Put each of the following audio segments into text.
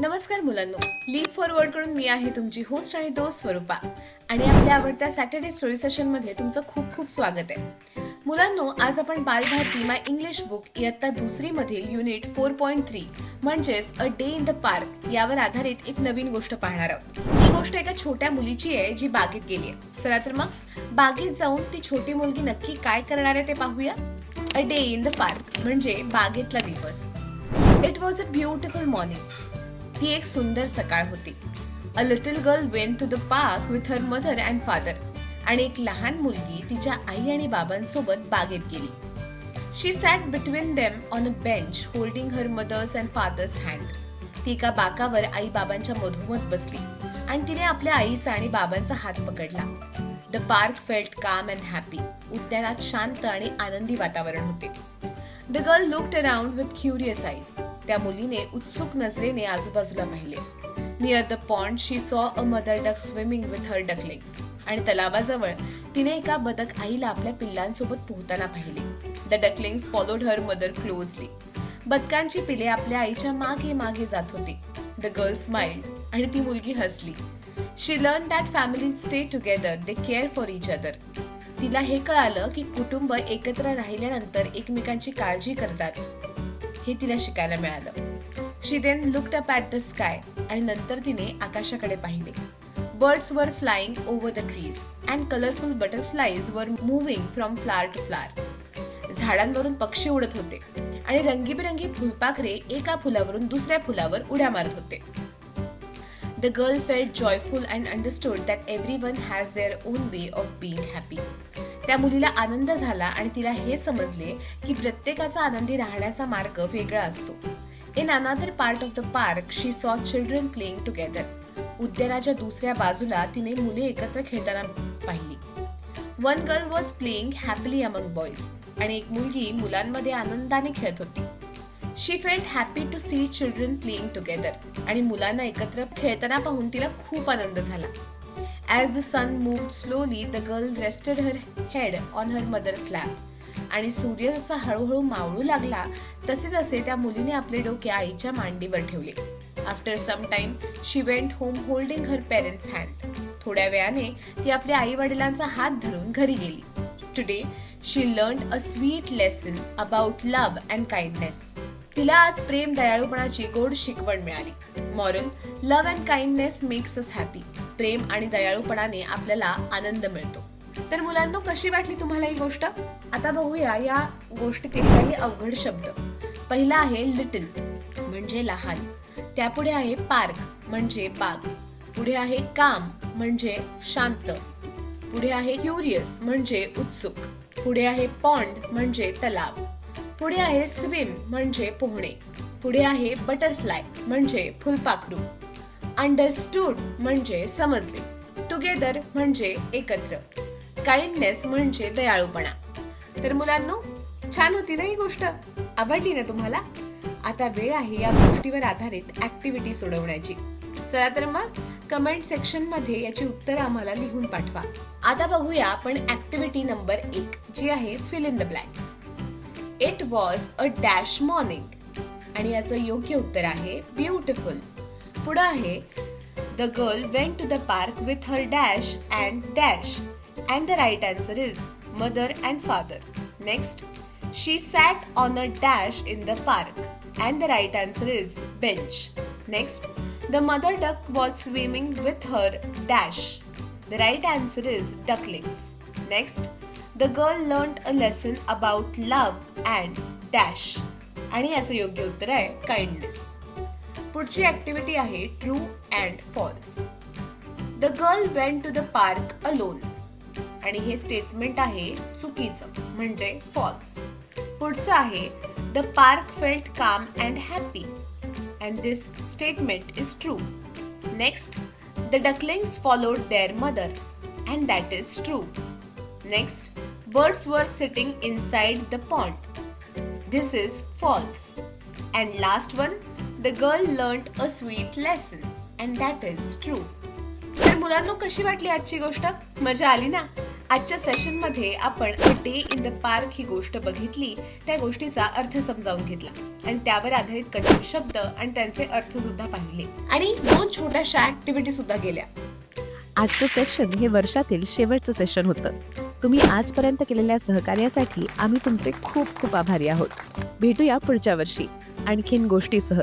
नमस्कार मुलांनो, leaf forward कडून मी आहे तुमची होस्ट आणि दोस्त स्वरूपा आणि आपल्या आवडत्या सॅटर्डे स्टोरी सेशन मध्ये तुमचं खूप खूप स्वागत आहे. मुलांनो, आज आपण बालभारती माय इंग्लिश बुक इयत्ता दुसरी मधील युनिट 4.3 म्हणजेच अ डे इन द पार्क यावर आधारित एक नवीन गोष्ट पाहणार आहोत. ही गोष्ट एका छोट्या मुलीची आहे जी बागेत गेली आहे. चला तर मग बागेत जाऊन ती छोटी मुलगी नक्की काय करणार आहे ते पाहूया. A day in the park म्हणजे बागेतला दिवस. It was a beautiful morning. ती एक सुंदर सकाळ होती. A little girl went to the park with her mother and father. आणि एक लहान मुलगी तिच्या आई आणि बाबांसोबत बागेत गेली. She sat between them on a bench holding her mother's and father's hand. ती एका बाकावर आई बाबांच्या मधोमध बसली आणि तिने आपल्या आईचा आणि बाबांचा हात पकडला. The park felt calm and happy. उद्यानात शांत आणि आनंदी वातावरण होते. The girl looked around with curious eyes. त्या मुलीने उत्सुक नजरेने आजूबाजूला पाहिले. Near the pond she saw a mother duck swimming with her ducklings. आणि तलावाजवळ तिने एका बदक आईला आपल्या पिल्लांसोबत पोहताना पाहिले. The ducklings followed her mother closely. बदकांची पिले आपल्या आईच्या मागे मागे जात होती. The girl smiled. आणि ती मुलगी हसली. She learned that families stay together. They care for each other. तिला हे कळालं की कुटुंब एकत्र राहिल्यानंतर एकमेकांची काळजी करतात. हे तिला शिकायला मिळालं. She then looked up at the sky. आणि नंतर तिने आकाशाकडे पाहिले. Birds were flying over the trees and colourful butterflies were moving from flower to flower. झाडांवरून पक्षी उडत होते आणि रंगीबेरंगी फुलपाखरे एका फुलावरून दुसऱ्या फुलावर उड्या मारत होते. The girl felt joyful and understood that everyone has their own way of being happy. त्या मुलीला आनंद झाला आणि तिला हे समजले की प्रत्येकाचा आनंदी राहण्याचा मार्ग वेगळा असतो. In another part of the park, she saw children playing together. उद्यानाच्या दुसऱ्या बाजूला तिने मुले एकत्र खेळताना पाहिली. One girl was playing happily among boys. आणि एक मुलगी मुलांमध्ये आनंदाने खेळत होती. She felt happy to see children playing together. आणि मुलांना एकत्र खेळताना पाहून तिला खूप आनंद झाला. As the sun moved slowly, the girl rested her head on her mother's lap. आणि सूर्य जसा हळूहळू मावळू लागला तसे तसे त्या मुलीने आपले डोके आईच्या मांडीवर ठेवले. After some time, she went home holding her parents' hand. थोड्या वेळाने ती आपल्या आई वडिलांचा हात धरून घरी गेली. Today, she learned a sweet lesson about love and kindness. तिला आज प्रेम दयाळूपणाची गोड शिकवण मिळाली. Moral, love and kindness makes us happy. प्रेम आणि दयाळूपणाने आपल्याला आनंद मिळतो. तर मुलांनो, कशी वाटली तुम्हाला ही गोष्ट? आता बघूया या गोष्टीतील काही अवघड शब्द. पहिला आहे लिटिल म्हणजे लहान. त्यापुढे आहे पार्क म्हणजे बाग. पुढे आहे काम म्हणजे शांत. पुढे आहे क्युरियस म्हणजे उत्सुक. पुढे आहे पॉन्ड म्हणजे तलाव. पुढे आहे स्विम म्हणजे पोहणे. पुढे आहे बटरफ्लाय म्हणजे फुलपाखरू. अंडरस्टूड म्हणजे समजले. टुगेदर म्हणजे एकत्र. काइंडनेस म्हणजे दयाळूपणा. तर मुलांनो, छान होती ना ही गोष्ट? आवडली ना तुम्हाला? आता वेळ आहे या गोष्टीवर आधारित ऍक्टिव्हिटी सोडवण्याची. चला तर मग कमेंट सेक्शन मध्ये याची उत्तर आम्हाला लिहून पाठवा. आता बघूया आपण ऍक्टिव्हिटी नंबर 1 जी आहे fill in the blanks. It was a dash morning. आणि याचं योग्य उत्तर आहे ब्युटिफुल. पुढे आहे the girl went to the park with her dash and dash. And the right answer is mother and father. Next, she sat on a dash in the park. And the right answer is bench. Next, the mother duck was swimming with her dash. The right answer is ducklings. Next, the girl learned a lesson about love and dash. आणि याचं योग्य उत्तर आहे kindness. पुढची activity आहे true and false. The girl went to the park alone. आणि हे statement आहे चुकीचं म्हणजे फॉल्स. पुढचं आहे the park felt calm and happy. And this statement is true. Next, the ducklings followed their mother. And that is true. Next, birds were sitting inside the pond. This is false. And last one, the girl learned a sweet lesson. And that is true. तर मुलांनो, कशी वाटली आजची गोष्ट? मजा आली ना? आजच्या सेशनमध्ये आपण a day in the park ही गोष्ट बघितली, त्या गोष्टीचा अर्थ समजावून घेतला आणि त्यावर आधारित कठीण शब्द आणि त्यांचे अर्थ सुद्धा पाहिले आणि 2 छोट्याशा ऍक्टिव्हिटी सुद्धा केल्या. आजचं सेशन हे वर्षातील शेवटचं सेशन होतं. तुम्ही आजपर्यंत केलेल्या सहकार्यासाठी आम्ही तुमचे खूप खूप आभारी आहोत. भेटूया पुढच्या वर्षी आणखीन गोष्टीसह.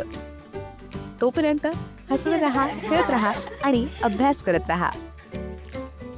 तोपर्यंत हसत राहा, खेळत राहा आणि अभ्यास करत राहा.